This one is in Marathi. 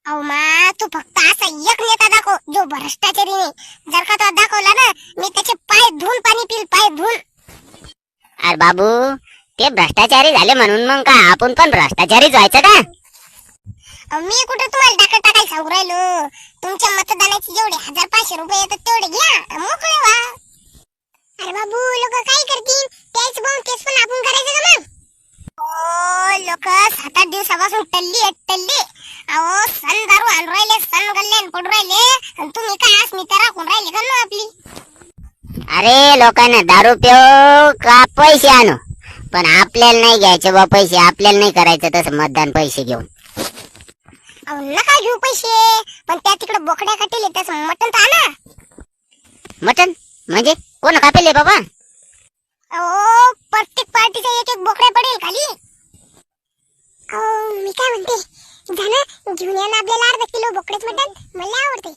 अहो मा तू फक्त असा एक नेता दाखव जो भ्रष्टाचारी नाही. जर का तो दाखवला ना मी त्याचे पाय धुवून पाणी पिल, पाय धुवून. अरे बाबू, ते भ्रष्टाचारी झाले म्हणून मग काय आपण पण भ्रष्टाचारीच व्हायचं का? मी कुठे तुम्हाला टाकायला सांगू राहिलो. तुमच्या मतदानाचे जेवढे 1500 रुपये येतात तेवढे घ्या, मोकळे व्हा. अरे बाबू, लोक काय करतील? त्याच बघून तेच पण आपण करायचं का मग? ओ लोक 7-8 दिवसापासून टल्ली. अहो सन दारू आणून राहिले, सन गल्ल्यान पडून राहिले, आणि तुम्ही काय अस्मिता राखून राहिले का ना आपली? अरे लोकांना दारू पिऊ का पैसे आणू, पण आपल्याला नाही घ्यायचे बा पैसे. आपल्याला नाही करायचं तसं मतदान पैसे घेऊन. अहो नका घेऊ पैसे, पण त्या तिकडे बोकड्या काटेले त्याचं मटण तर आणा. मटन म्हणजे कोण कापेले बाबा? अहो प्रत्येक पार्टीचा एक बोकड्या पडेल खाली. अहो मी काय म्हणते, जाना घेऊन या ना आपल्याला अर्धा किलो बोकड्याचं मटण, मला आवडते.